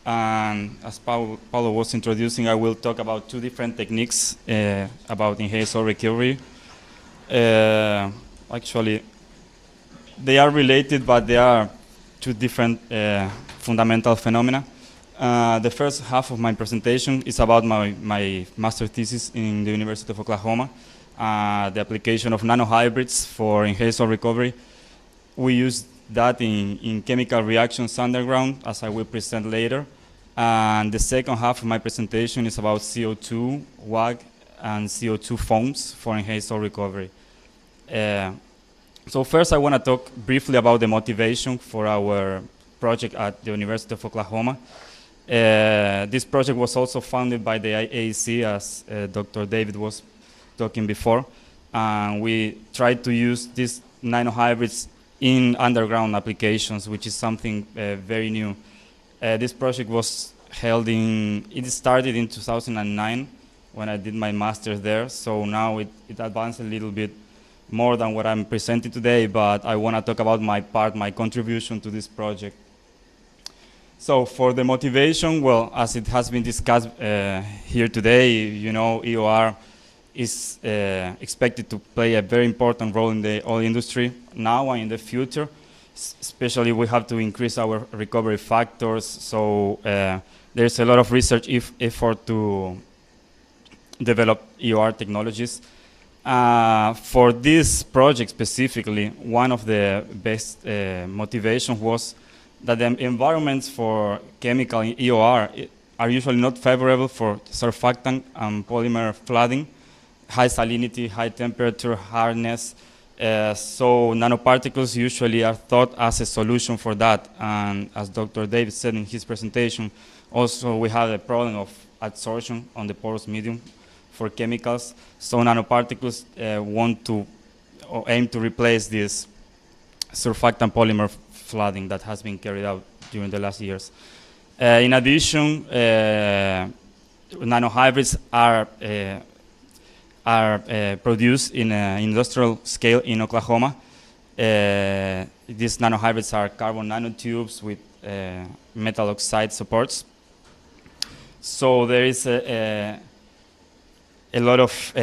And as Paulo was introducing, I will talk about two different techniques about enhanced oil recovery. Actually, they are related, but they are two different fundamental phenomena. The first half of my presentation is about my master thesis in the University of Oklahoma, the application of nanohybrids for enhanced oil recovery. We use that in chemical reactions underground, as I will present later. And the second half of my presentation is about CO2, WAG, and CO2 foams for enhanced oil recovery. So first I want to talk briefly about the motivation for our project at the University of Oklahoma. This project was also funded by the AEC, as Dr. David was talking before. And we tried to use these nanohybrids in underground applications, which is something very new. This project was held it started in 2009 when I did my master's there. So now it advanced a little bit more than what I'm presenting today, but I want to talk about my contribution to this project. So for the motivation, well, as it has been discussed here today, you know, EOR is expected to play a very important role in the oil industry now and in the future. Especially we have to increase our recovery factors. So there's a lot of research effort to develop EOR technologies. For this project specifically, one of the best motivations was that the environments for chemical EOR are usually not favorable for surfactant and polymer flooding, high salinity, high temperature, hardness. So nanoparticles usually are thought as a solution for that. And as Dr. David said in his presentation, also we have a problem of adsorption on the porous medium for chemicals. So nanoparticles want to or aim to replace this surfactant polymer flooding that has been carried out during the last years. In addition, nanohybrids are produced in an industrial scale in Oklahoma. These nanohybrids are carbon nanotubes with metal oxide supports. So there is a lot of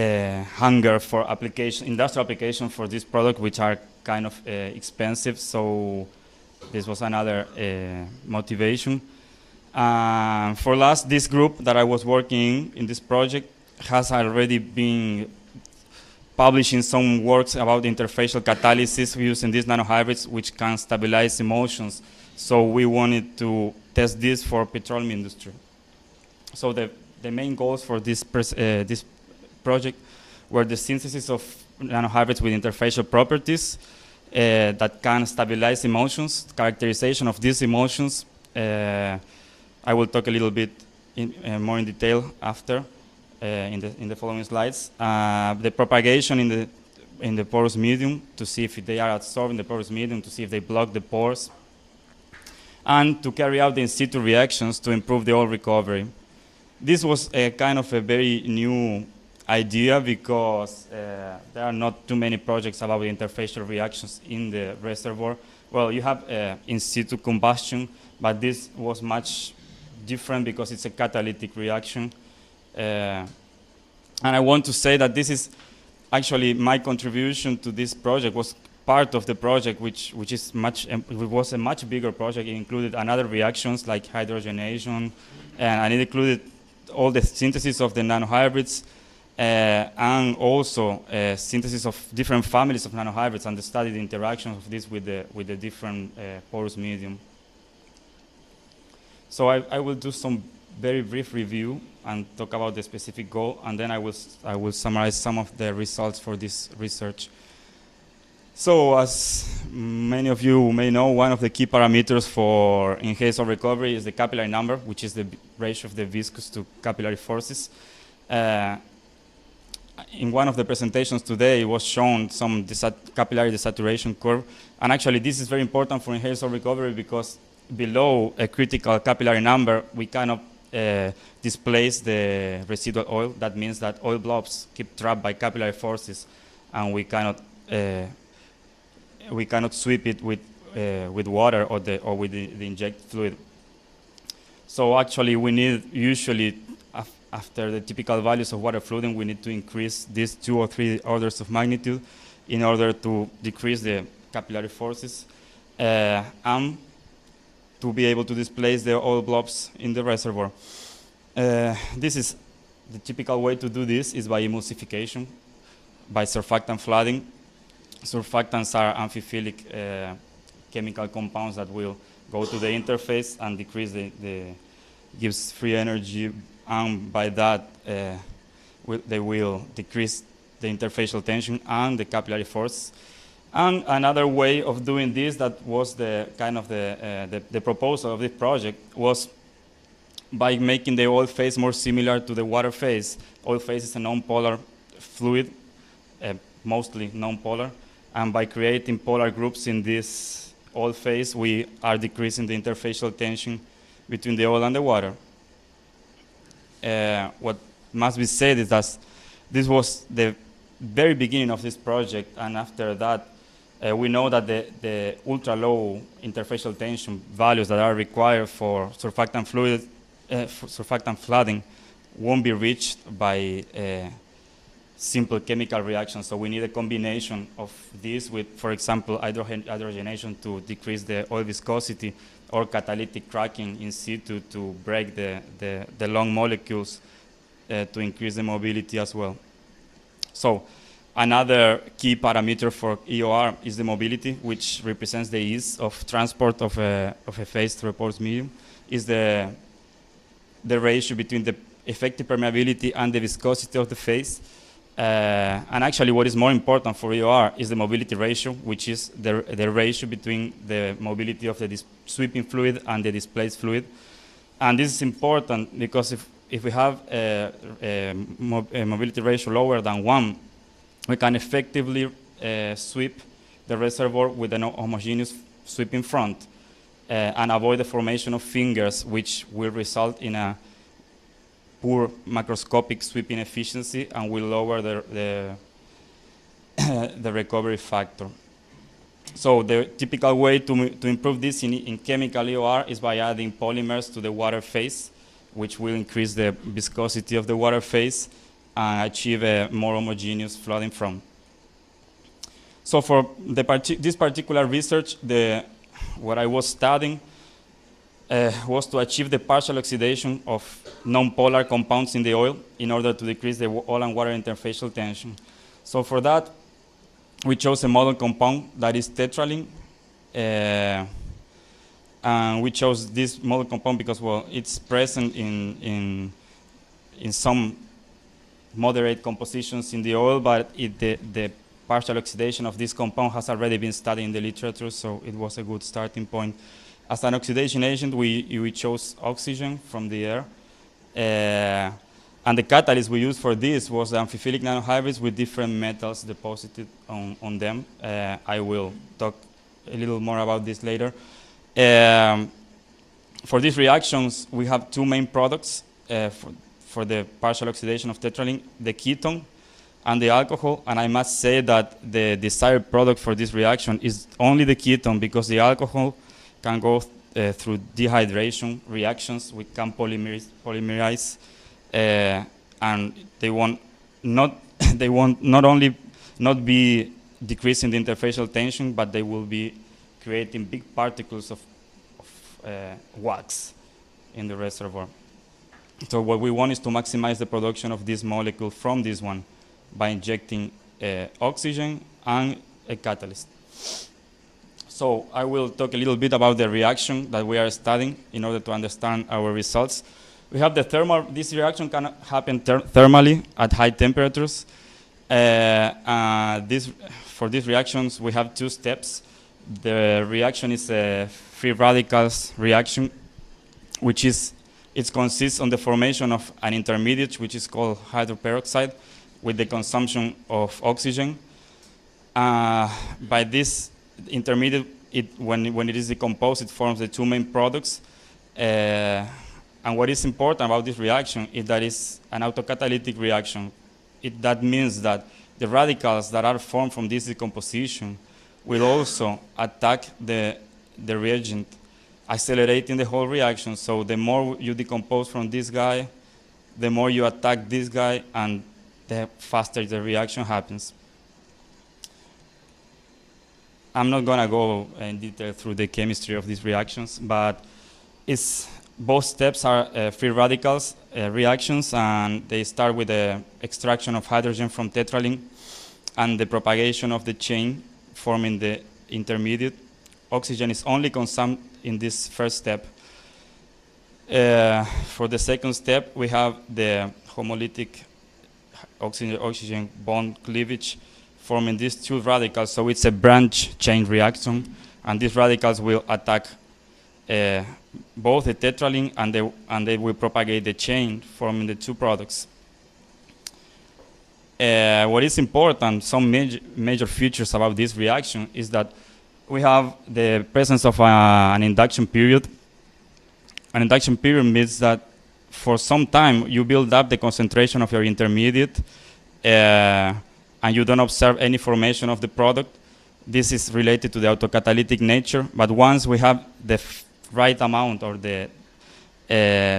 hunger for industrial application for this product, which are kind of expensive. So this was another motivation. For last, this group that I was working in this project has already been publishing some works about interfacial catalysis using these nanohybrids, which can stabilize emulsions. So we wanted to test this for petroleum industry. So the main goals for this project were the synthesis of nanohybrids with interfacial properties that can stabilize emulsions, characterization of these emulsions. I will talk a little bit more in detail after in the following slides. The propagation in the porous medium to see if they are adsorbed in the porous medium, to see if they block the pores, and to carry out the in situ reactions to improve the oil recovery. This was a kind of a very new idea because there are not too many projects about interfacial reactions in the reservoir. Well, you have in situ combustion, but this was much different because it's a catalytic reaction. And I want to say that this is actually my contribution to this project was part of the project, which was a much bigger project. It included another reactions like hydrogenation, and it included all the synthesis of the nanohybrids, and also synthesis of different families of nanohybrids and the studied interactions of this with the different porous medium. So I will do some very brief review and talk about the specific goal, and then I will summarize some of the results for this research. So as many of you may know, one of the key parameters for enhanced oil recovery is the capillary number, which is the ratio of the viscous to capillary forces. In one of the presentations today, it was shown some capillary desaturation curve. And actually, this is very important for enhanced oil recovery because below a critical capillary number, we cannot displace the residual oil. That means that oil blobs keep trapped by capillary forces, and we cannot sweep it with water or with the inject fluid. So actually we need usually, after the typical values of water flooding, we need to increase these 2 or 3 orders of magnitude in order to decrease the capillary forces and to be able to displace the oil blobs in the reservoir. This is the typical way to do this is by emulsification, by surfactant flooding. Surfactants are amphiphilic chemical compounds that will go to the interface and decrease gives free energy, and by that they will decrease the interfacial tension and the capillary force. And another way of doing this that was the kind of the proposal of this project was by making the oil phase more similar to the water phase. Oil phase is a non-polar fluid, mostly non-polar, and by creating polar groups in this oil phase, we are decreasing the interfacial tension between the oil and the water. What must be said is that this was the very beginning of this project, and after that, we know that the ultra-low interfacial tension values that are required for surfactant flooding won't be reached by simple chemical reactions. So we need a combination of these with, for example, hydrogenation to decrease the oil viscosity, or catalytic cracking in situ to break the long molecules to increase the mobility as well. So another key parameter for EOR is the mobility, which represents the ease of transport of a phase through a porous medium, is the ratio between the effective permeability and the viscosity of the phase. And actually what is more important for EOR is the mobility ratio, which is the ratio between the mobility of the sweeping fluid and the displaced fluid. And this is important because if we have a mobility ratio lower than 1, we can effectively sweep the reservoir with an homogeneous sweeping front and avoid the formation of fingers, which will result in a poor macroscopic sweeping efficiency and will lower the recovery factor. So the typical way to improve this in chemical EOR is by adding polymers to the water phase, which will increase the viscosity of the water phase and achieve a more homogeneous flooding front. So for this particular research, what I was studying was to achieve the partial oxidation of non-polar compounds in the oil in order to decrease the oil and water interfacial tension. So for that, we chose a model compound that is tetraline. And we chose this model compound because, well, it's present in some moderate compositions in the oil, but the partial oxidation of this compound has already been studied in the literature, so it was a good starting point. As an oxidation agent, we chose oxygen from the air. And the catalyst we used for this was the amphiphilic nanohybrids with different metals deposited on them. I will talk a little more about this later. For these reactions, we have 2 main products for the partial oxidation of tetraline, the ketone and the alcohol. And I must say that the desired product for this reaction is only the ketone, because the alcohol can go through dehydration reactions. We can polymerize, and they won't not only not be decreasing the interfacial tension, but they will be creating big particles of wax in the reservoir. So what we want is to maximize the production of this molecule from this one by injecting oxygen and a catalyst. So I will talk a little bit about the reaction that we are studying in order to understand our results. We have this reaction can happen thermally at high temperatures. For these reactions, we have 2 steps. The reaction is a free radicals reaction, which consists on the formation of an intermediate, which is called hydroperoxide, with the consumption of oxygen. By this intermediate, when it is decomposed, it forms the 2 main products. And what is important about this reaction is that it's an autocatalytic reaction. That means that the radicals that are formed from this decomposition will also attack the reagent accelerating the whole reaction. So the more you decompose from this guy, the more you attack this guy, and the faster the reaction happens. I'm not gonna go in detail through the chemistry of these reactions, but both steps are free radicals reactions, and they start with the extraction of hydrogen from tetralink and the propagation of the chain forming the intermediate. Oxygen is only consumed in this first step. For the second step, we have the homolytic oxygen bond cleavage forming these two radicals. So it's a branch chain reaction, and these radicals will attack both the tetralink and they will propagate the chain, forming the two products. What is important, some major features about this reaction is that we have the presence of an induction period. An induction period means that for some time you build up the concentration of your intermediate and you don't observe any formation of the product. This is related to the autocatalytic nature, but once we have the right amount or the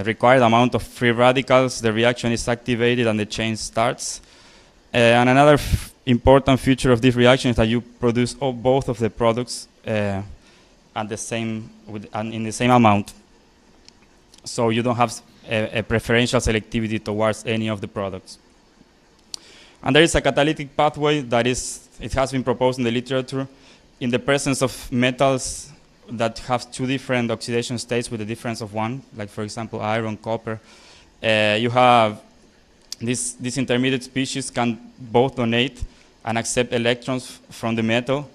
required amount of free radicals, the reaction is activated and the chain starts. And another important feature of this reaction is that you produce both of the products at the same in the same amount. So you don't have a preferential selectivity towards any of the products. And there is a catalytic pathway that it has been proposed in the literature in the presence of metals that have two different oxidation states with a difference of one, like for example iron, copper. You have this intermediate species can both donate and accept electrons from the metal,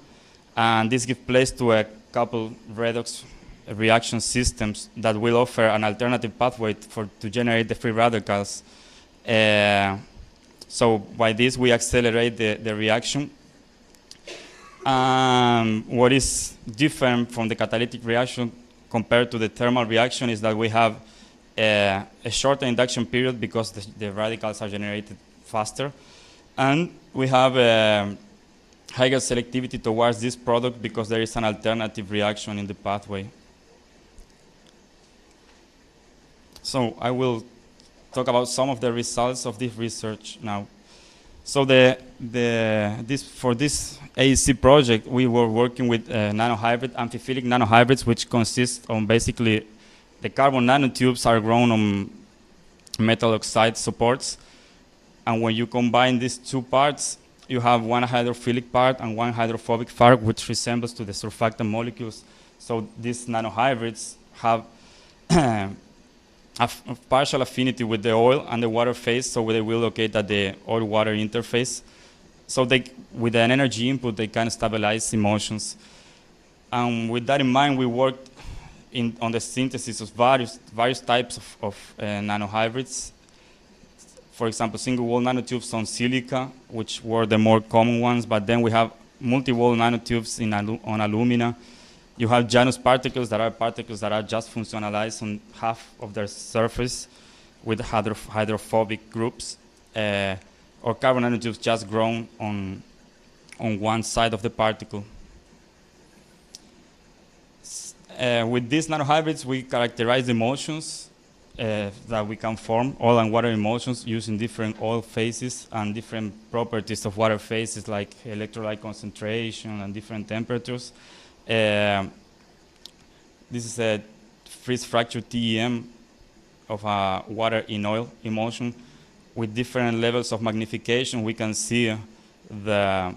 and this gives place to a couple redox reaction systems that will offer an alternative pathway to generate the free radicals. So by this we accelerate the reaction. What is different from the catalytic reaction compared to the thermal reaction is that we have a shorter induction period because the radicals are generated faster, and we have higher selectivity towards this product because there is an alternative reaction in the pathway. So I will talk about some of the results of this research now. So for this AEC project, we were working with nanohybrid, amphiphilic nanohybrids, which consist on basically the carbon nanotubes are grown on metal oxide supports. And when you combine these two parts, you have one hydrophilic part and one hydrophobic part, which resembles to the surfactant molecules. So these nanohybrids have a partial affinity with the oil and the water phase, so they will locate at the oil-water interface. So with an energy input, they can stabilize emotions. And with that in mind, we worked on the synthesis of various types of nanohybrids. For example, single-wall nanotubes on silica, which were the more common ones, but then we have multi-wall nanotubes on alumina. You have Janus particles that are just functionalized on half of their surface with hydrophobic groups, or carbon nanotubes just grown on one side of the particle. With these nanohybrids, we characterize the motions that we can form, oil and water emulsions, using different oil phases and different properties of water phases, like electrolyte concentration and different temperatures. This is a freeze fracture TEM of a water in oil emulsion. With different levels of magnification, we can see how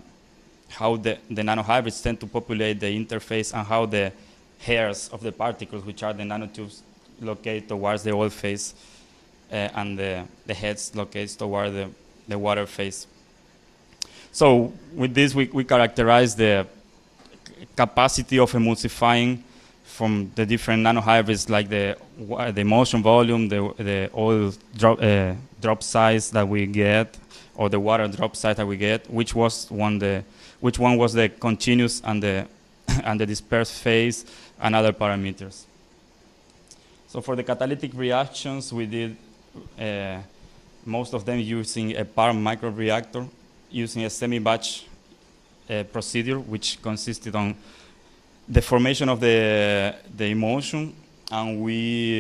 the nanohybrids tend to populate the interface and how the hairs of the particles, which are the nanotubes, locate towards the oil phase, and the heads locate toward the water phase. So with this, we characterize the capacity of emulsifying from the different nanohybrids, like the emulsion volume, the oil drop size that we get, or the water drop size that we get, which one was the continuous and the dispersed phase, and other parameters. So for the catalytic reactions, we did most of them using a PAR microreactor, using a semi-batch procedure, which consisted on the formation of the emulsion, and we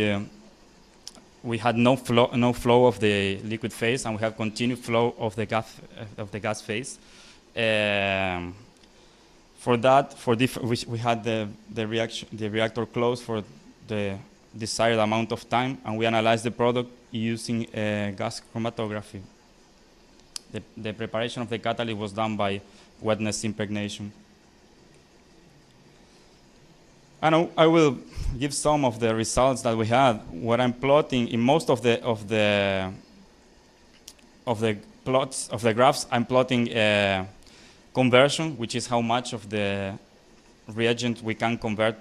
had no flow of the liquid phase, and we have continued flow of the gas phase. For that, we had the reactor closed for the desired amount of time, and we analyzed the product using gas chromatography. The preparation of the catalyst was done by wetness impregnation. And I will give some of the results that we had. What I'm plotting in most of the plots of the graphs, I'm plotting conversion, which is how much of the reagent we can convert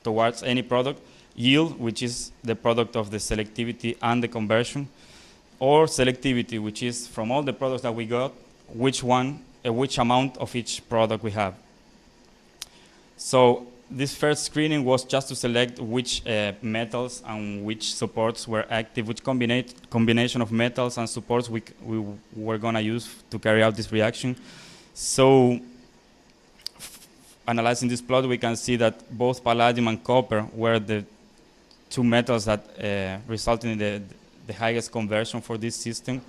towards any product. Yield, which is the product of the selectivity and the conversion. Or selectivity, which is from all the products that we got, which amount of each product we have. So this first screening was just to select which metals and which supports were active, which combination of metals and supports we were going to use to carry out this reaction. So analyzing this plot, we can see that both palladium and copper were the two metals that resulted in the highest conversion for this system.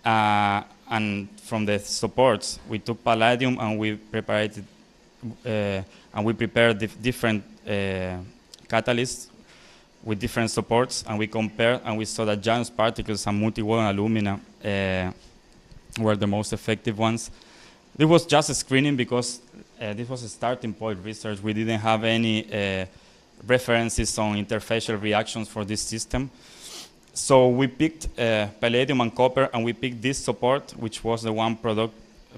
And from the supports, we took palladium and we prepared different catalysts with different supports, and we compared, and we saw that giant particles and multi-wall alumina were the most effective ones. It was just a screening because this was a starting point research. We didn't have any references on interfacial reactions for this system. So we picked palladium and copper, and we picked this support, which was the one product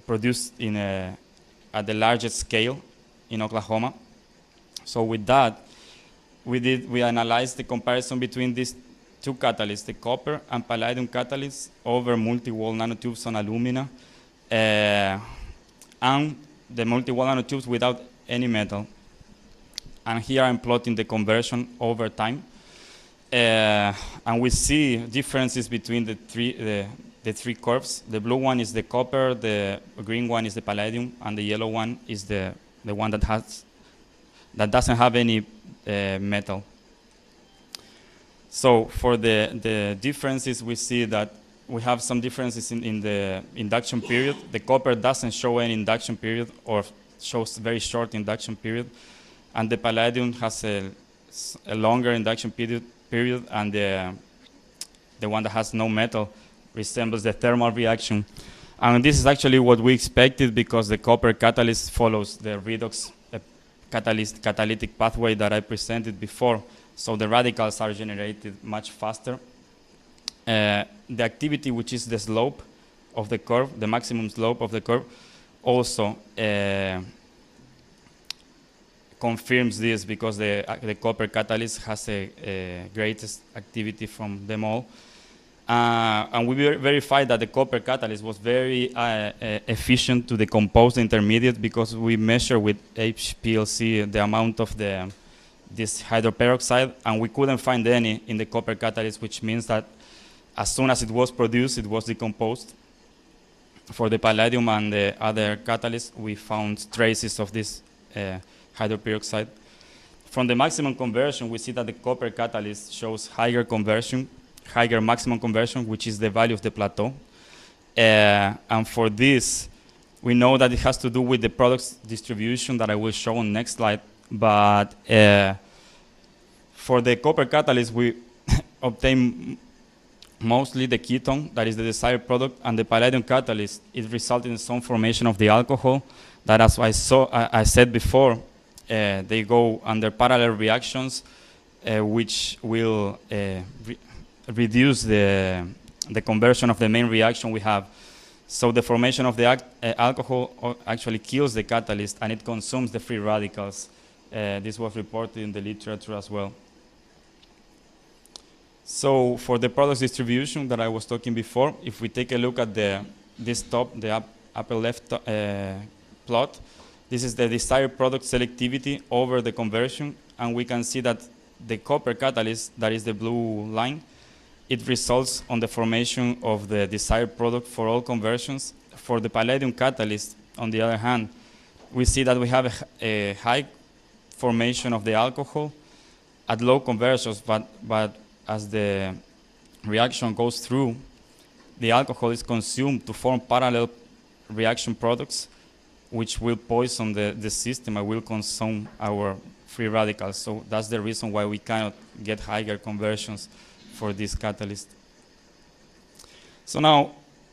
produced at the largest scale in Oklahoma. So with that, we analyzed the comparison between these two catalysts, the copper and palladium catalysts over multi-wall nanotubes on alumina, and the multi-wall nanotubes without any metal. And here I'm plotting the conversion over time. And we see differences between the three curves. The blue one is the copper, the green one is the palladium, and the yellow one is the one that doesn't have any metal. So for the differences, we see that we have some differences in the induction period. The copper doesn't show any induction period, or shows very short induction period, and the palladium has a longer induction period, and the one that has no metal resembles the thermal reaction. And this is actually what we expected, because the copper catalyst follows the redox catalytic pathway that I presented before. So the radicals are generated much faster. The activity, which is the slope of the curve, the maximum slope of the curve, also confirms this, because the copper catalyst has a greatest activity from them all. And we verified that the copper catalyst was very efficient to decompose the intermediate, because we measure with HPLC the amount of this hydroperoxide, and we couldn't find any in the copper catalyst, which means that as soon as it was produced, it was decomposed. For the palladium and the other catalysts, we found traces of this hydroperoxide. From the maximum conversion, we see that the copper catalyst shows higher maximum conversion, which is the value of the plateau. And for this, we know that it has to do with the product's distribution that I will show on next slide. But for the copper catalyst, we obtain mostly the ketone, that is the desired product, and the palladium catalyst, it resulted in some formation of the alcohol that, as I said before, they go under parallel reactions, which will reduce the conversion of the main reaction we have. So the formation of the alcohol actually kills the catalyst, and it consumes the free radicals. This was reported in the literature as well. So for the product's distribution that I was talking before, if we take a look at the upper left plot, this is the desired product selectivity over the conversion, and we can see that the copper catalyst, that is the blue line, it results on the formation of the desired product for all conversions. For the palladium catalyst, on the other hand, we see that we have a high formation of the alcohol at low conversions, but as the reaction goes through, the alcohol is consumed to form parallel reaction products, which will poison the system and will consume our free radicals. So that's the reason why we cannot get higher conversions for this catalyst. So now,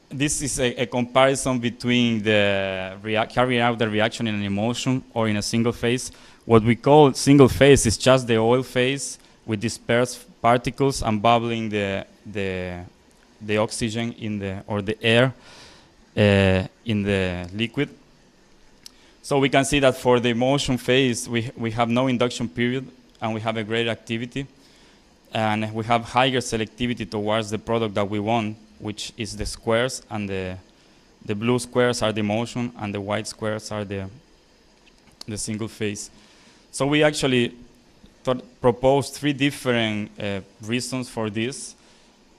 this is a comparison between the carrying out the reaction in an emulsion or in a single phase. What we call single phase is just the oil phase with dispersed particles and bubbling the oxygen in the air in the liquid. So we can see that for the emulsion phase, we have no induction period and we have a great activity, and we have higher selectivity towards the product that we want, which is the squares, and the blue squares are the emulsion and the white squares are the single phase. So we actually proposed 3 different reasons for this.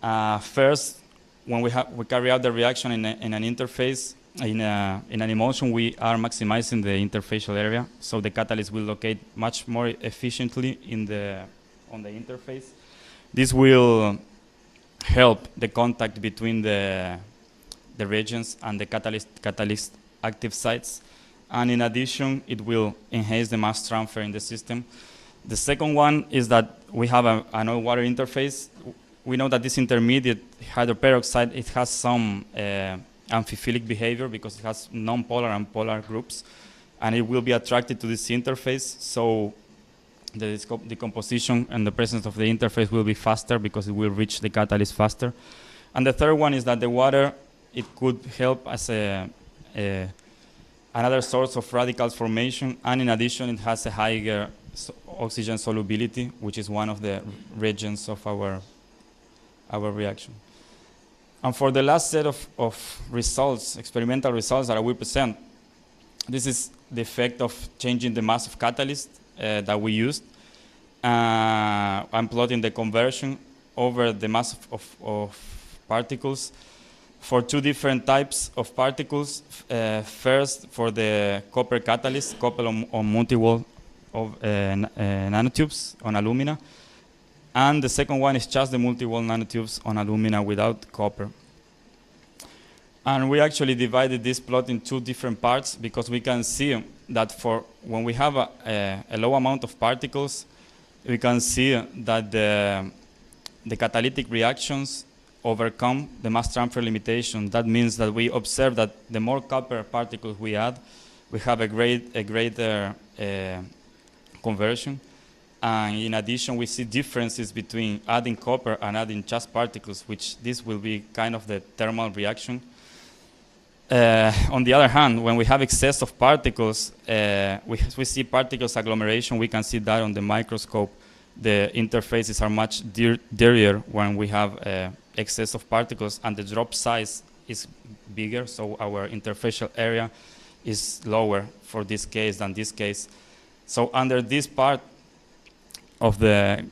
First, when we carry out the reaction in an interface, in an emulsion, we are maximizing the interfacial area, so the catalyst will locate much more efficiently on the interface. This will help the contact between the reagents and the catalyst active sites. And in addition, it will enhance the mass transfer in the system. The second one is that we have an oil-water interface. We know that this intermediate hydroperoxide, it has some amphiphilic behavior because it has non-polar and polar groups, and it will be attracted to this interface. So the decomposition and the presence of the interface will be faster because it will reach the catalyst faster. And the third one is that the water, it could help as another source of radicals formation, and in addition, it has a higher oxygen solubility, which is one of the reagents of our reaction. And for the last set of results, experimental results that I will present, this is the effect of changing the mass of catalyst that we used. I'm plotting the conversion over the mass of particles for 2 different types of particles. First, for the copper catalyst, coupled on multi-wall of nanotubes on alumina. And the second one is just the multi-wall nanotubes on alumina without copper. And we actually divided this plot in 2 different parts because we can see that for when we have a low amount of particles, we can see that the catalytic reactions overcome the mass transfer limitation. That means that we observe that the more copper particles we add, we have a greater conversion. And in addition, we see differences between adding copper and adding just particles, which this will be kind of the thermal reaction. On the other hand, when we have excess of particles, we see particles agglomeration. We can see that on the microscope. The interfaces are much dirtier when we have excess of particles, and the drop size is bigger, so our interfacial area is lower for this case than this case. So under this part of the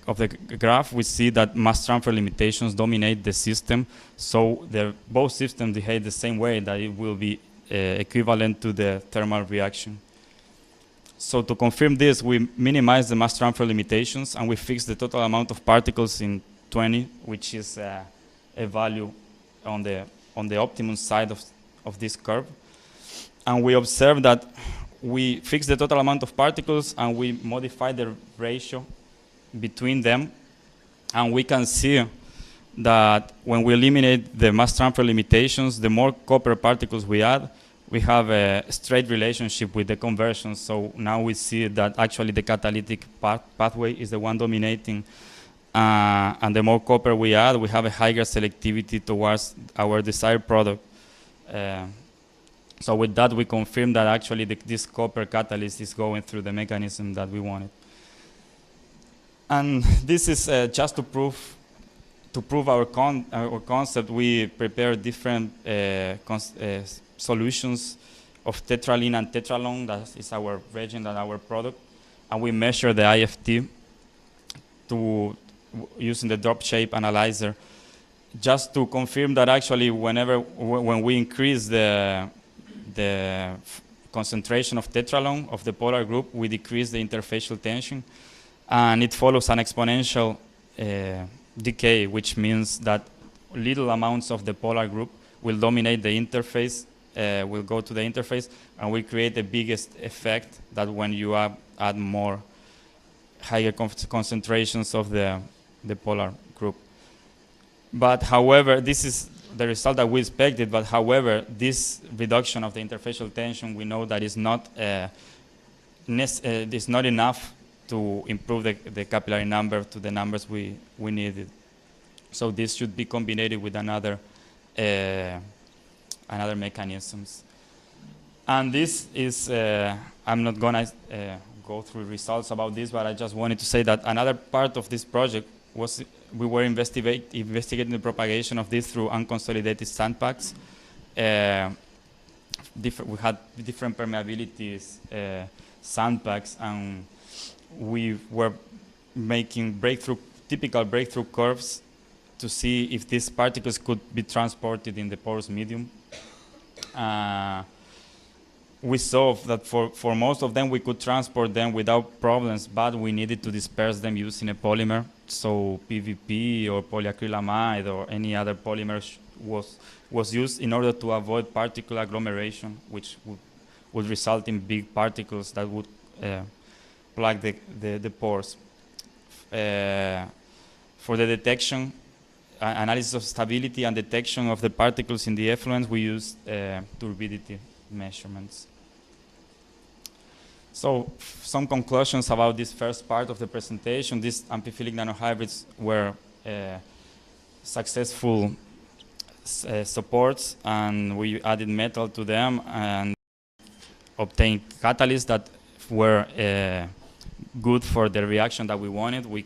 graph, we see that mass transfer limitations dominate the system. So both systems behave the same way, that it will be equivalent to the thermal reaction. So to confirm this, we minimize the mass transfer limitations, and we fix the total amount of particles in 20, which is a value on the optimum side of this curve. And we observe that we fix the total amount of particles and we modify the ratio between them, and we can see that when we eliminate the mass transfer limitations, the more copper particles we add, we have a straight relationship with the conversion. So now we see that actually the catalytic pathway is the one dominating, and the more copper we add, we have a higher selectivity towards our desired product. So with that, we confirm that actually this copper catalyst is going through the mechanism that we wanted. And this is just to prove our concept. We prepare different solutions of tetraline and tetralone. That is our reagent and our product. And we measure the IFT using the drop shape analyzer, just to confirm that actually when we increase the concentration of tetralone of the polar group, we decrease the interfacial tension, and it follows an exponential decay, which means that little amounts of the polar group will dominate the interface, will go to the interface, and will create the biggest effect that when you add more higher concentrations of the polar group. But however, this is the result that we expected, but however, this reduction of the interfacial tension, we know that is not enough to improve the capillary number to the numbers we needed. So this should be combined with another mechanisms. And this is, I'm not gonna go through results about this, but I just wanted to say that another part of this project was we were investigating the propagation of this through unconsolidated sandbags. We had different permeabilities sandbags, and we were making typical breakthrough curves to see if these particles could be transported in the porous medium. We saw that for most of them we could transport them without problems, but we needed to disperse them using a polymer. So PVP or polyacrylamide or any other polymer was used in order to avoid particle agglomeration, which would result in big particles that would plug the pores. For the detection, analysis of stability and detection of the particles in the effluent, we used turbidity measurements. So some conclusions about this first part of the presentation. These amphiphilic nanohybrids were successful supports, and we added metal to them and obtained catalysts that were good for the reaction that we wanted. We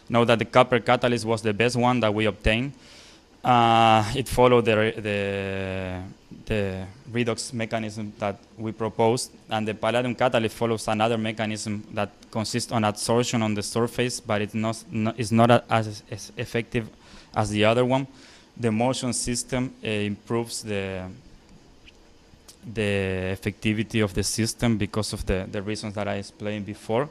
know that the copper catalyst was the best one that we obtained. It followed the redox mechanism that we proposed, and the palladium catalyst follows another mechanism that consists on adsorption on the surface, but it's not as effective as the other one. The motion system improves the effectivity of the system because of the reasons that I explained before.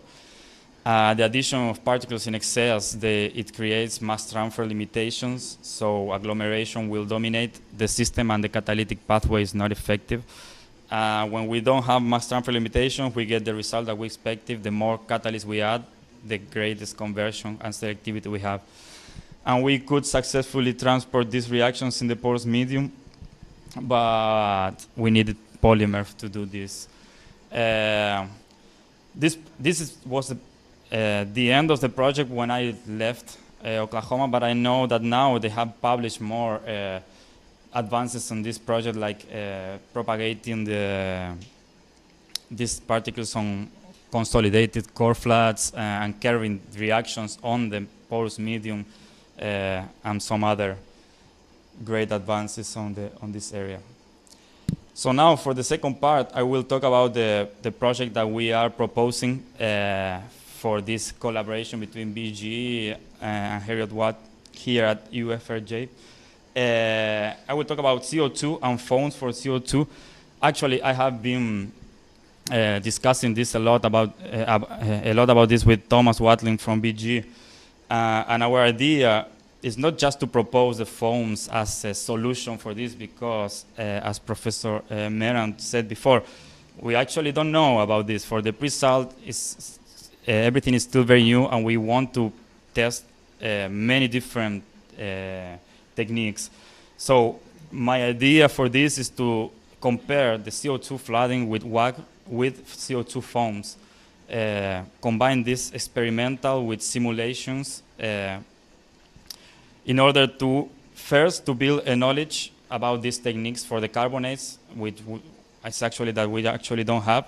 The addition of particles in excess, it creates mass transfer limitations, so agglomeration will dominate the system and the catalytic pathway is not effective. When we don't have mass transfer limitations, we get the result that we expected. The more catalysts we add, the greatest conversion and selectivity we have. And we could successfully transport these reactions in the porous medium, but we needed polymers to do this. This was the end of the project when I left Oklahoma, but I know that now they have published more advances on this project, like propagating these particles on consolidated core flats and carrying reactions on the porous medium, and some other great advances on this area. So now for the second part, I will talk about the project that we are proposing for this collaboration between BGE and Harriet Watt here at UFRJ. I will talk about CO2 and phones for CO2. Actually, I have been discussing this a lot about this with Thomas Watling from BGE, and our idea is not just to propose the foams as a solution for this, because as Professor Meran said before, we actually don't know about this. For the pre-salt, everything is still very new, and we want to test many different techniques. So my idea for this is to compare the CO2 flooding with WAG with CO2 foams, combine this experimental with simulations in order to first to build a knowledge about these techniques for the carbonates, which is actually that we actually don't have.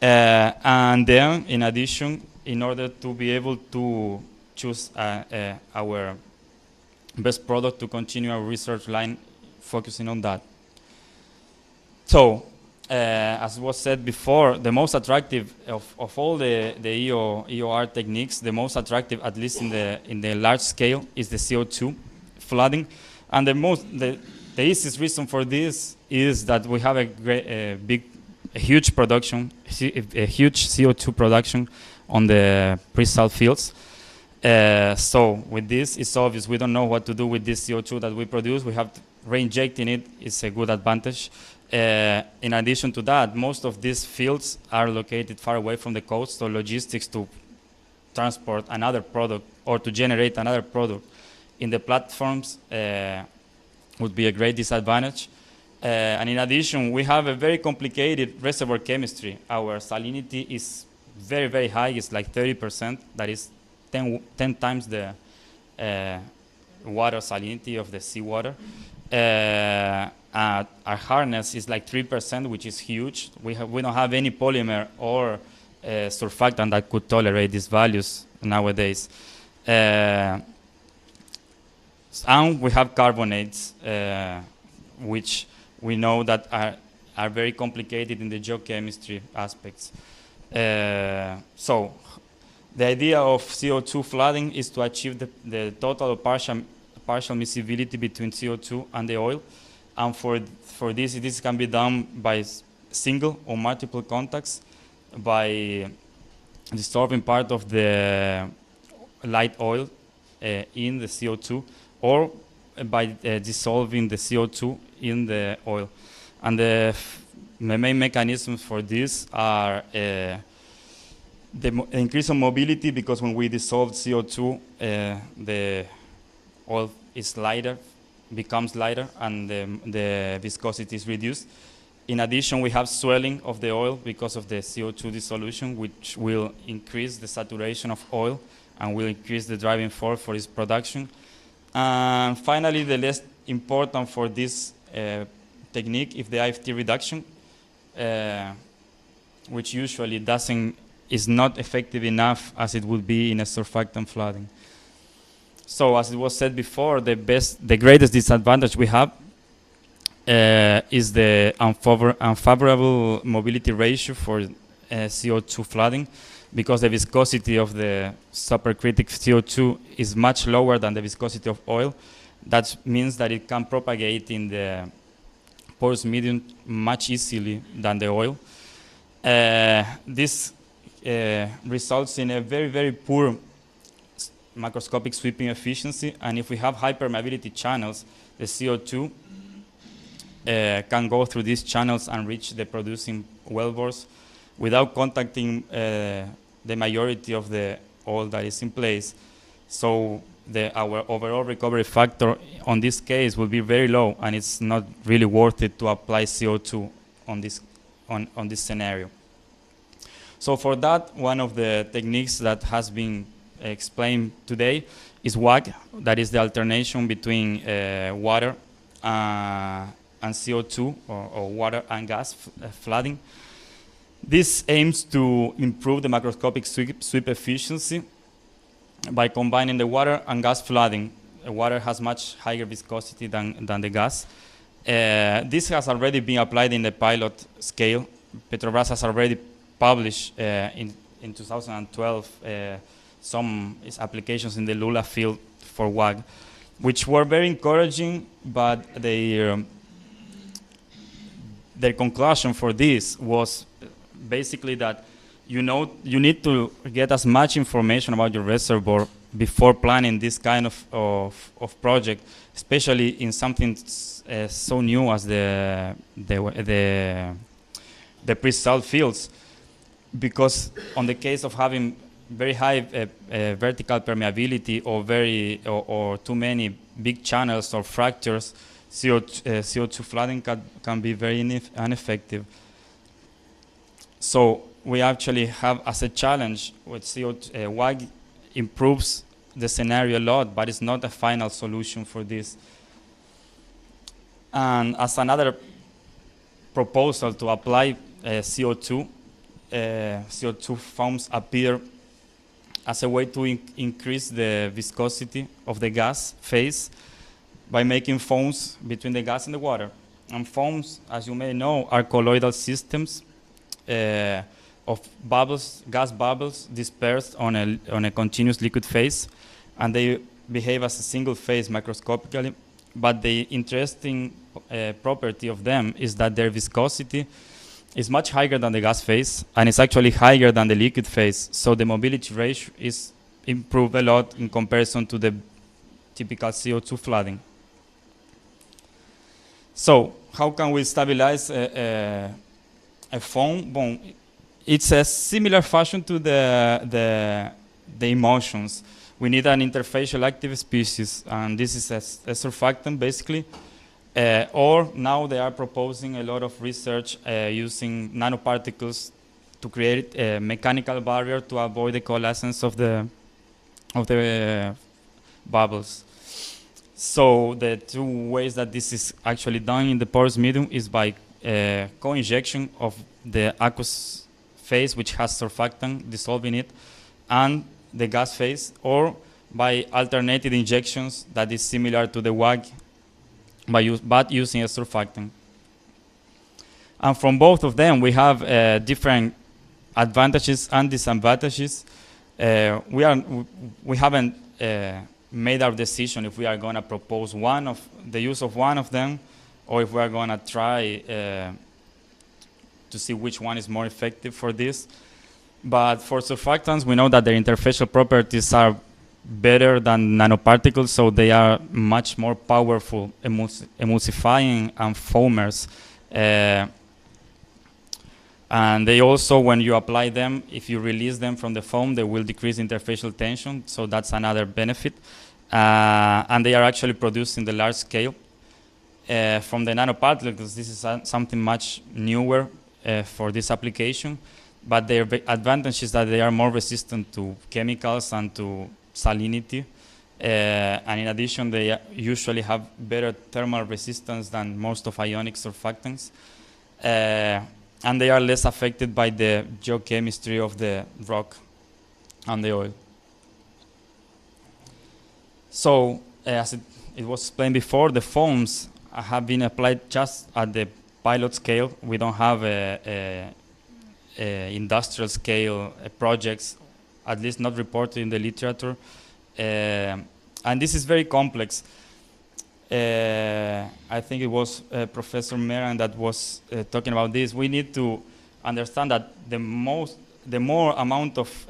And then, in addition, in order to be able to choose our best product to continue our research line focusing on that. So, as was said before, the most attractive of all the EOR techniques, the most attractive, at least in the large scale, is the CO2 flooding. And the easiest reason for this is that we have a big a huge production, a huge CO2 production on the pre-salt fields. So with this, it's obvious we don't know what to do with this CO2 that we produce. We have to reinjecting it is a good advantage. In addition to that, most of these fields are located far away from the coast, so logistics to transport another product or to generate another product in the platforms would be a great disadvantage. And in addition, we have a very complicated reservoir chemistry. Our salinity is very, very high. It's like 30%. That is 10 times the water salinity of the seawater. Our hardness is like 3%, which is huge. We don't have any polymer or surfactant that could tolerate these values nowadays. And we have carbonates, which we know that are very complicated in the geochemistry aspects. So the idea of CO2 flooding is to achieve the total or partial miscibility between CO2 and the oil. And for this can be done by single or multiple contacts, by dissolving part of the light oil in the CO2, or by dissolving the CO2 in the oil. And the main mechanisms for this are the increase of mobility, because when we dissolve CO2, the oil is lighter, becomes lighter, and the viscosity is reduced. In addition, we have swelling of the oil because of the CO2 dissolution, which will increase the saturation of oil and will increase the driving force for its production. And finally, the less important for this technique is the IFT reduction, which usually is not effective enough as it would be in a surfactant flooding. So as it was said before, the greatest disadvantage we have is the unfavorable mobility ratio for CO2 flooding, because the viscosity of the supercritic CO2 is much lower than the viscosity of oil. That means that it can propagate in the porous medium much easily than the oil. This results in a very, very poor macroscopic sweeping efficiency, and if we have high permeability channels, the CO2 can go through these channels and reach the producing wellbores without contacting the majority of the oil that is in place. So our overall recovery factor on this case will be very low, and it's not really worth it to apply CO2 on this scenario. So for that, one of the techniques that has been explained today is WAG, that is the alternation between water and CO2, or water and gas flooding. This aims to improve the macroscopic sweep efficiency by combining the water and gas flooding. Water has much higher viscosity than the gas. This has already been applied in the pilot scale. Petrobras has already published in 2012 some applications in the Lula field for WAG, which were very encouraging, but their conclusion for this was basically that you need to get as much information about your reservoir before planning this kind of project, especially in something so new as the pre-salt fields, because on the case of having very high vertical permeability or too many big channels or fractures, CO2 flooding can be very ineffective. So we actually have as a challenge with CO2, WAG improves the scenario a lot, but it's not a final solution for this. And as another proposal to apply CO2 foams appear as a way to increase the viscosity of the gas phase by making foams between the gas and the water. And foams, as you may know, are colloidal systems of bubbles, gas bubbles dispersed on a continuous liquid phase, and they behave as a single phase macroscopically. But the interesting property of them is that their viscosity is much higher than the gas phase, and it's actually higher than the liquid phase. So the mobility ratio is improved a lot in comparison to the typical CO2 flooding. So how can we stabilize a foam? Well, it's a similar fashion to the emulsions. We need an interfacial active species, and this is a surfactant basically. Or now they are proposing a lot of research using nanoparticles to create a mechanical barrier to avoid the coalescence of the bubbles. So the two ways that this is actually done in the porous medium is by co-injection of the aqueous phase, which has surfactant dissolved in it, and the gas phase, or by alternated injections that is similar to the WAG, but using a surfactant. And from both of them, we have different advantages and disadvantages. We haven't made our decision if we are going to propose the use of one of them, or if we are going to try to see which one is more effective for this. But for surfactants, we know that their interfacial properties are better than nanoparticles, so they are much more powerful emulsifying and foamers. And they also, when you apply them, if you release them from the foam, they will decrease interfacial tension, so that's another benefit. And they are actually produced in the large scale. From the nanoparticles, this is something much newer for this application, but their advantage is that they are more resistant to chemicals and to salinity. And in addition, they usually have better thermal resistance than most of ionic surfactants. And they are less affected by the geochemistry of the rock and the oil. So, as it was explained before, the foams have been applied just at the pilot scale. We don't have industrial scale projects, at least not reported in the literature. And this is very complex. I think it was Professor Meran that was talking about this. We need to understand that the more amount of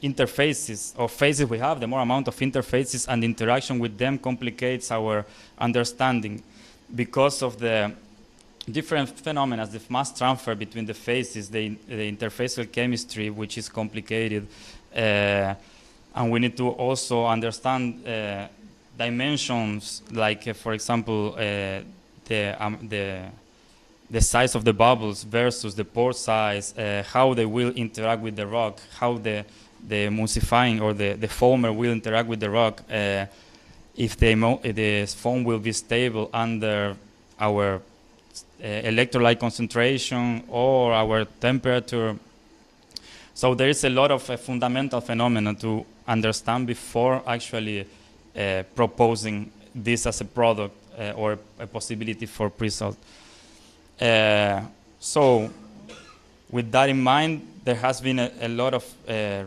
interfaces or phases we have, the more amount of interfaces and interaction with them complicates our understanding because of the different phenomena, the mass transfer between the phases, the interfacial chemistry, which is complicated. And we need to also understand dimensions, like for example, the size of the bubbles versus the pore size, how they will interact with the rock, how the emulsifying or the foamer will interact with the rock, if the foam will be stable under our electrolyte concentration or our temperature. So there is a lot of fundamental phenomena to understand before actually proposing this as a product or a possibility for pre-salt. So with that in mind, there has been a lot of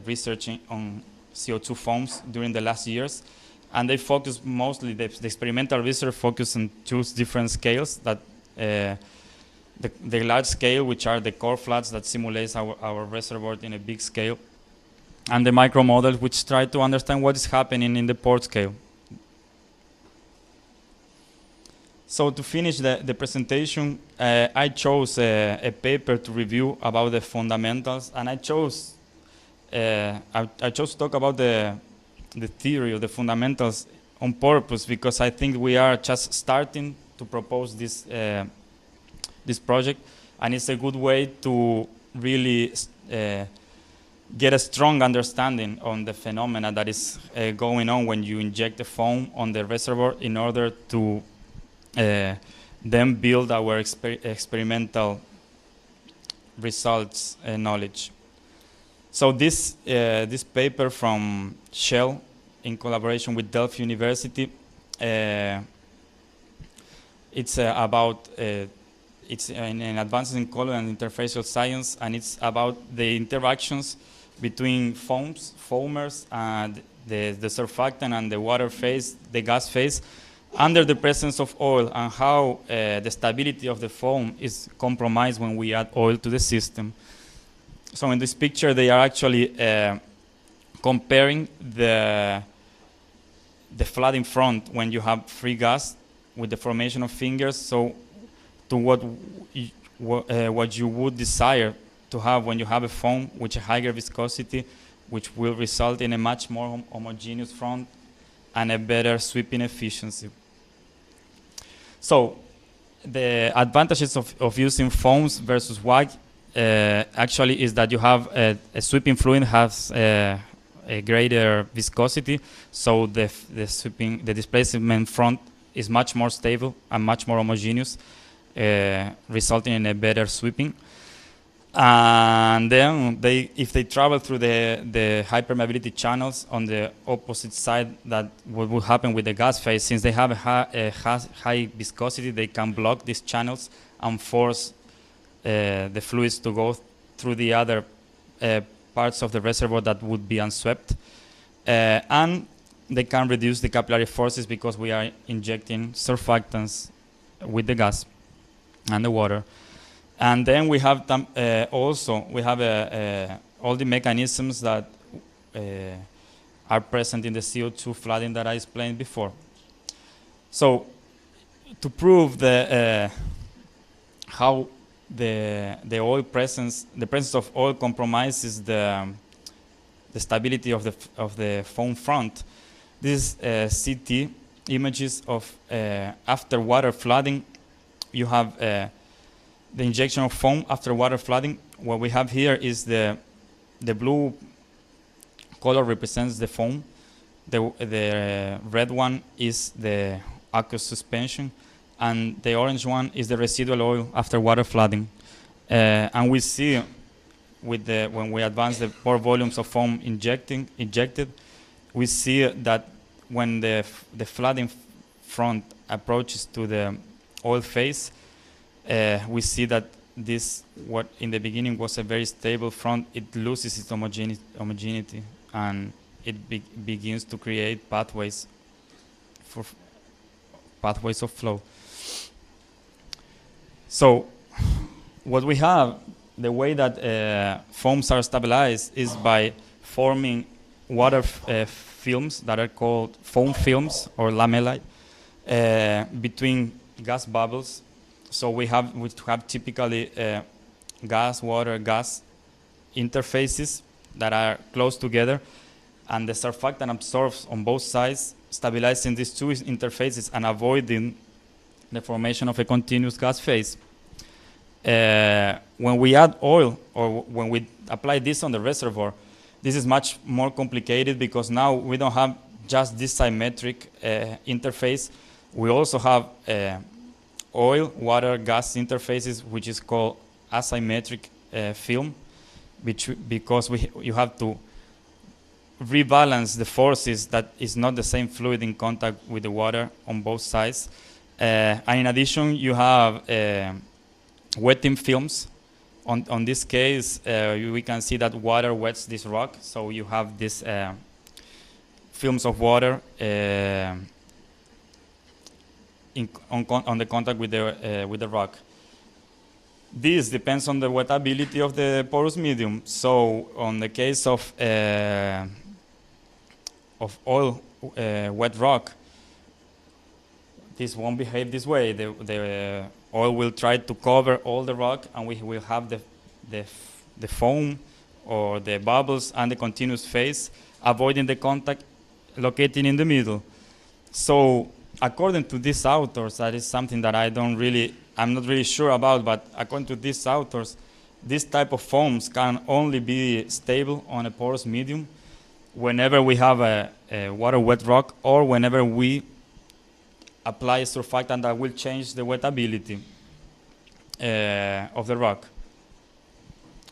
research on CO2 foams during the last years, and they focus mostly, the experimental research focus on two different scales, that the large scale, which are the core floods that simulates our reservoir in a big scale, and the micro models, which try to understand what is happening in the pore scale. So to finish the presentation, I chose a paper to review about the fundamentals, and I chose to talk about the theory of the fundamentals on purpose, because I think we are just starting to propose this project, and it's a good way to really get a strong understanding on the phenomena that is going on when you inject the foam on the reservoir in order to then build our experimental results knowledge. So this paper from Shell in collaboration with Delft University, it's about it's in advances in color and interfacial science, and it's about the interactions between foamers and the surfactant and the water phase, the gas phase, under the presence of oil and how the stability of the foam is compromised when we add oil to the system. So in this picture, they are actually comparing the flooding front when you have free gas with the formation of fingers, so to what you would desire to have when you have a foam with a higher viscosity, which will result in a much more homogeneous front and a better sweeping efficiency. So the advantages of using foams versus wax actually is that you have a sweeping fluid has a greater viscosity, so the displacement front is much more stable and much more homogeneous, resulting in a better sweeping. And then if they travel through the high permeability channels on the opposite side, that what will happen with the gas phase, since they have a high viscosity, they can block these channels and force the fluids to go through the other parts of the reservoir that would be unswept. And they can reduce the capillary forces because we are injecting surfactants with the gas and the water. And then we have also all the mechanisms that are present in the CO2 flooding that I explained before. So to prove how the oil presence, the presence of oil compromises the stability of the foam front, these CT images of after water flooding. You have the injection of foam after water flooding. What we have here is the blue color represents the foam. The red one is the aqueous suspension, and the orange one is the residual oil after water flooding. And we see when we advance the more volumes of foam injected, we see that when the flooding front approaches to the oil phase, we see that this, what in the beginning was a very stable front, it loses its homogeneity, and it begins to create pathways of flow. So what we have, the way that foams are stabilized is by forming water films that are called foam films or lamellae between gas bubbles. So we have typically gas interfaces that are close together, and the surfactant absorbs on both sides, stabilizing these two interfaces and avoiding the formation of a continuous gas phase. When we add oil, or when we apply this on the reservoir, this is much more complicated because now we don't have just this symmetric interface. We also have oil, water, gas interfaces, which is called asymmetric film, because you have to rebalance the forces that is not the same fluid in contact with the water on both sides. And in addition, you have wetting films. On this case, we can see that water wets this rock, so you have these films of water on the contact with the rock. This depends on the wettability of the porous medium. So on the case of oil wet rock, this won't behave this way. The oil will try to cover all the rock, and we will have the foam or the bubbles and the continuous phase, avoiding the contact, locating in the middle. So according to these authors, that is something that I'm not really sure about, but according to these authors, this type of foams can only be stable on a porous medium whenever we have a water-wet rock, or whenever we apply a surfactant that will change the wettability of the rock.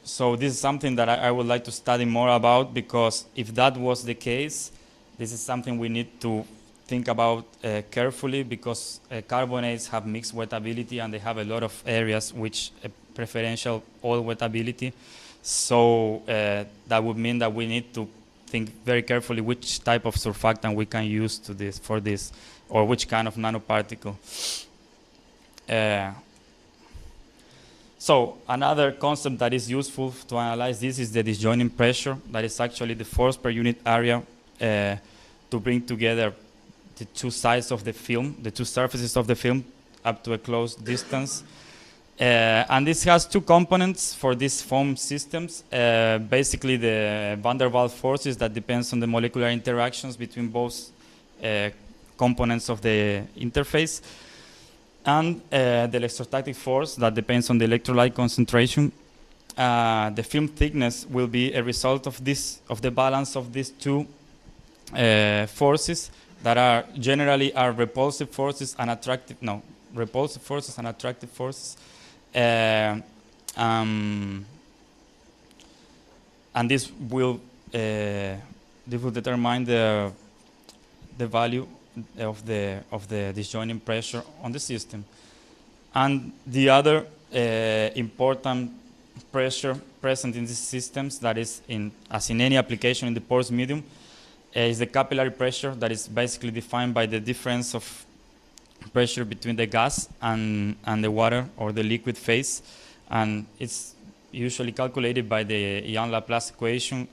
So this is something that I would like to study more about, because if that was the case, this is something we need to think about carefully, because carbonates have mixed wettability and they have a lot of areas which preferential oil wettability. So that would mean that we need to think very carefully which type of surfactant we can use for this, or which kind of nanoparticle. So another concept that is useful to analyze this is the disjoining pressure. That is actually the force per unit area to bring together the two sides of the film, the two surfaces of the film, up to a close distance. And this has two components for these foam systems. Basically the van der Waals forces that depends on the molecular interactions between both components of the interface, and the electrostatic force that depends on the electrolyte concentration. The film thickness will be a result of the balance of these two forces that are generally repulsive forces and attractive forces. And this will determine the value of the disjoining pressure on the system. And the other important pressure present in these systems, that is as in any application in the porous medium, is the capillary pressure, that is basically defined by the difference of pressure between the gas and the water or the liquid phase, and it's usually calculated by the Ian-Laplace equation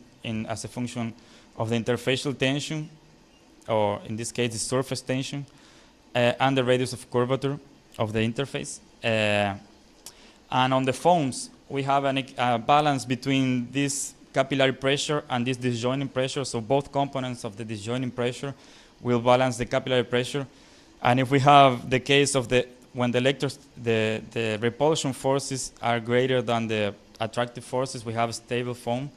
as a function of the interfacial tension, or in this case the surface tension, and the radius of curvature of the interface. And on the foams, we have a balance between this capillary pressure and this disjoining pressure, so both components of the disjoining pressure will balance the capillary pressure. And if we have the case of when the repulsion forces are greater than the attractive forces, we have a stable foam.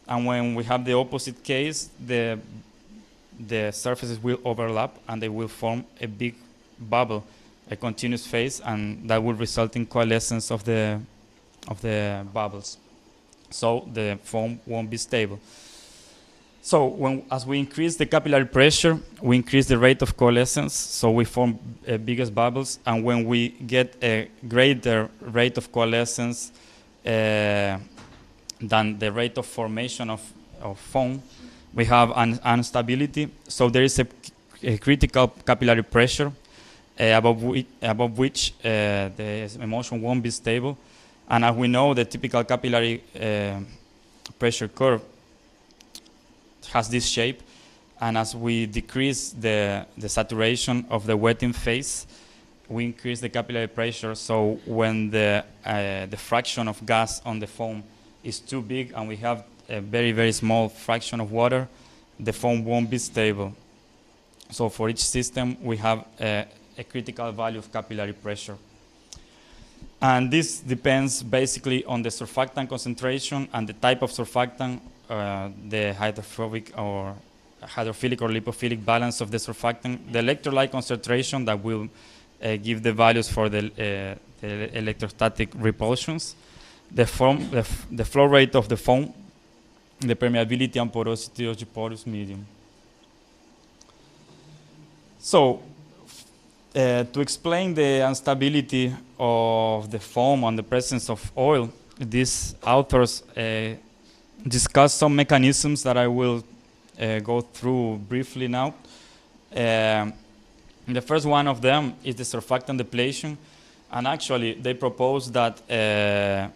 And when we have the opposite case, the surfaces will overlap and they will form a big bubble, a continuous phase, and that will result in coalescence of the bubbles. So the foam won't be stable. So as we increase the capillary pressure, we increase the rate of coalescence, so we form biggest bubbles. And when we get a greater rate of coalescence than the rate of formation of foam, we have an instability. So there is a critical capillary pressure above which the emulsion won't be stable. And as we know, the typical capillary pressure curve has this shape, and as we decrease the saturation of the wetting phase, we increase the capillary pressure. So when the fraction of gas on the foam is too big and we have a very, very small fraction of water, the foam won't be stable. So for each system, we have a critical value of capillary pressure. And this depends basically on the surfactant concentration and the type of surfactant, the hydrophobic or hydrophilic or lipophilic balance of the surfactant, the electrolyte concentration that will give the values for the electrostatic repulsions, the flow rate of the foam, the permeability and porosity of the porous medium. So, to explain the instability of the foam and the presence of oil, these authors discuss some mechanisms that I will go through briefly now. The first one of them is the surfactant depletion, and actually they propose that the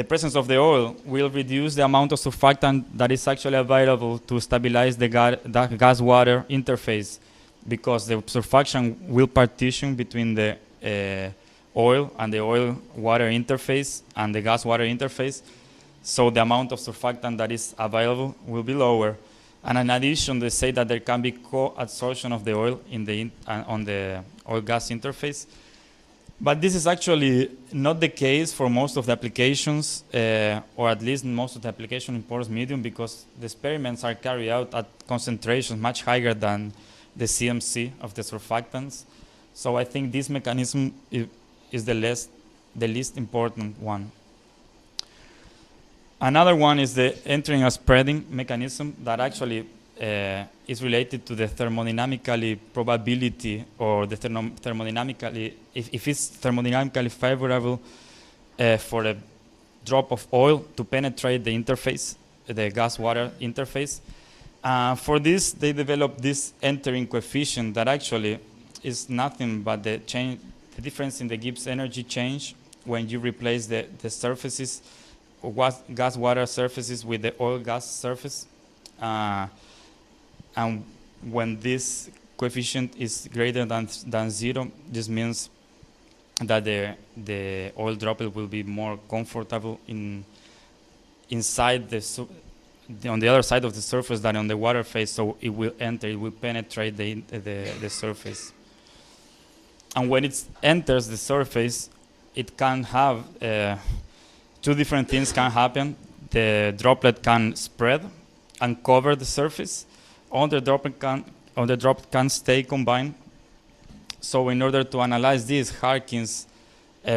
presence of the oil will reduce the amount of surfactant that is actually available to stabilize the gas-water interface, because the surfactant will partition between the oil and the oil-water interface and the gas-water interface. So the amount of surfactant that is available will be lower. And in addition, they say that there can be co-adsorption of the oil on the oil-gas interface. But this is actually not the case for most of the applications, or at least most of the applications in porous medium, because the experiments are carried out at concentrations much higher than the CMC of the surfactants. So I think this mechanism is the least important one. Another one is the entering and spreading mechanism that actually is related to the thermodynamically probability, or the thermodynamically, if it's thermodynamically favorable for a drop of oil to penetrate the interface. the gas-water interface. For this, they developed this entering coefficient that actually is nothing but the difference in the Gibbs energy change when you replace the surfaces, gas-water surfaces with the oil-gas surface. And when this coefficient is greater than 0, this means that the oil droplet will be more comfortable inside on the other side of the surface than on the water phase, so it will enter, it will penetrate the surface. And when it enters the surface, it can have two different things can happen. The droplet can spread and cover the surface, or the droplet can stay combined. So in order to analyze this, Harkins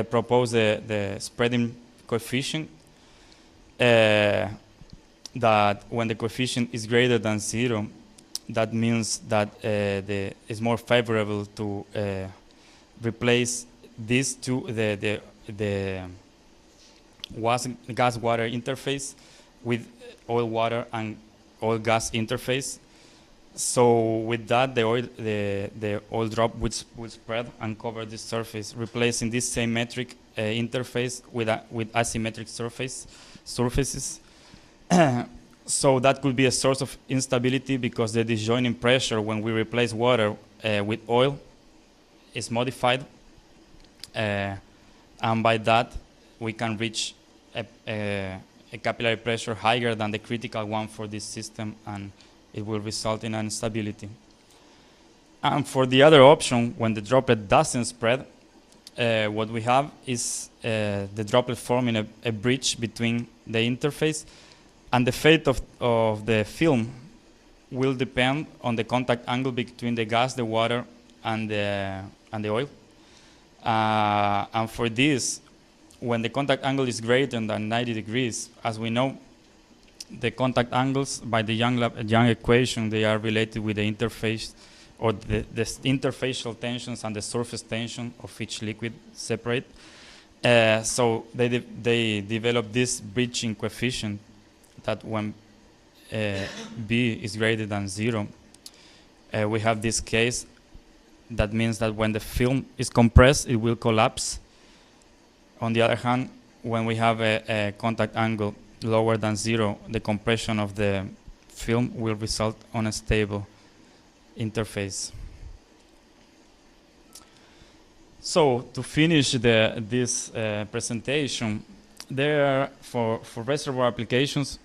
proposed the spreading coefficient, that when the coefficient is greater than 0, that means that it's more favorable to replace these two, the gas-water interface with oil-water and oil-gas interface. So with that, the oil drop would spread and cover this surface, replacing this symmetric interface with asymmetric surfaces. So that could be a source of instability because the disjoining pressure when we replace water with oil is modified, and by that we can reach a capillary pressure higher than the critical one for this system, and it will result in instability. And for the other option, when the droplet doesn't spread, what we have is the droplet forming a bridge between the interface, and the fate of the film will depend on the contact angle between the gas, the water, and the oil. And for this, when the contact angle is greater than 90 degrees, as we know, the contact angles by the Young equation, they are related with the interface, or the interfacial tensions and the surface tension of each liquid separate. So they develop this bridging coefficient that when B is greater than 0, we have this case. That means that when the film is compressed, it will collapse. On the other hand, when we have a contact angle lower than 0, the compression of the film will result on a stable interface. So to finish this presentation, for reservoir applications,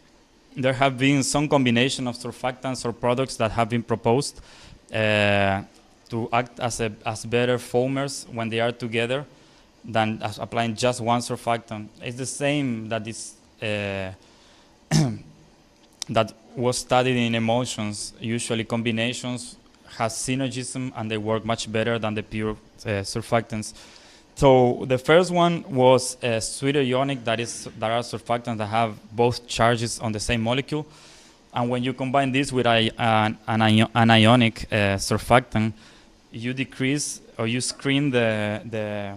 there have been some combination of surfactants or products that have been proposed to act as better foamers when they are together than as applying just one surfactant. It's the same that is that was studied in emulsions. Usually combinations has synergism and they work much better than the pure surfactants. So the first one was sweet ionic, there are surfactants that have both charges on the same molecule. And when you combine this with an ionic surfactant, you decrease or you screen the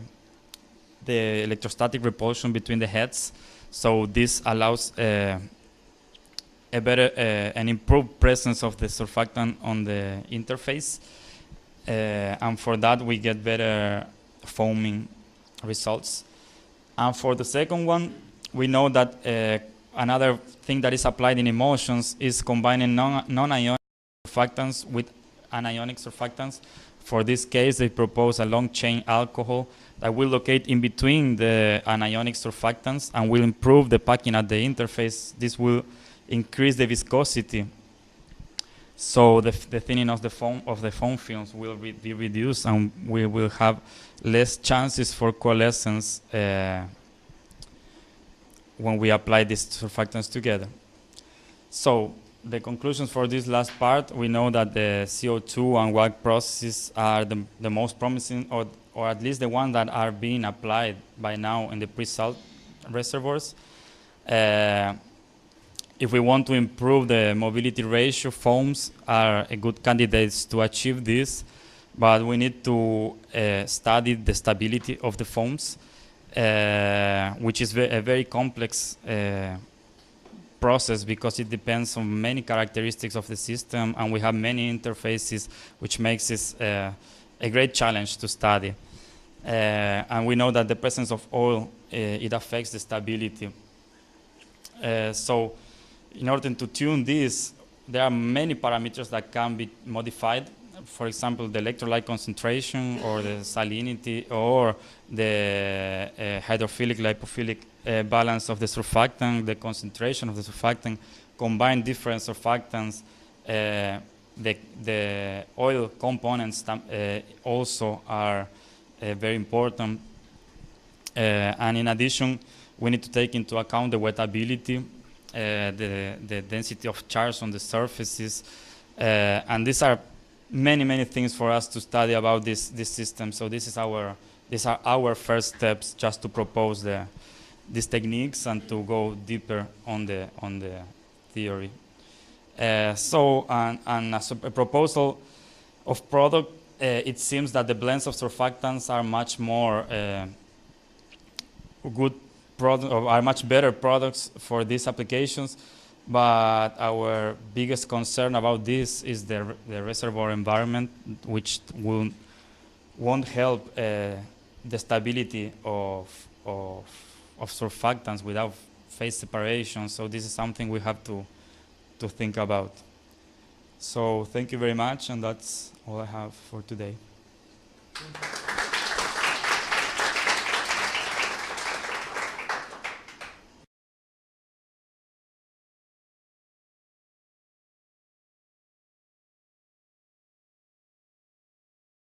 electrostatic repulsion between the heads. So this allows a better, an improved presence of the surfactant on the interface. And for that, we get better foaming results. And for the second one, we know that another thing that is applied in emulsions is combining non-ionic surfactants with anionic surfactants. For this case, they propose a long-chain alcohol that will locate in between the anionic surfactants and will improve the packing at the interface. This will increase the viscosity. So the thinning of the foam films will be reduced, and we will have less chances for coalescence when we apply these surfactants together. So the conclusions for this last part, we know that the CO2 and WAG processes are the most promising, or at least the ones that are being applied by now in the pre-salt reservoirs. If we want to improve the mobility ratio, foams are a good candidates to achieve this, but we need to study the stability of the foams, which is a very complex process because it depends on many characteristics of the system, and we have many interfaces, which makes this a great challenge to study. And we know that the presence of oil, it affects the stability. So in order to tune this, there are many parameters that can be modified. For example, the electrolyte concentration, or the salinity, or the hydrophilic lipophilic balance of the surfactant, the concentration of the surfactant, combine different surfactants. The oil components also are very important. And in addition, we need to take into account the wettability, the density of charge on the surfaces, and these are many things for us to study about this system. So these are our first steps, just to propose these techniques and to go deeper on the theory. So as a proposal of product, it seems that the blends of surfactants are much more good product, or are much better products for these applications. But our biggest concern about this is the reservoir environment, which won't help the stability of surfactants without phase separation. So this is something we have to think about. So thank you very much, and that's all I have for today.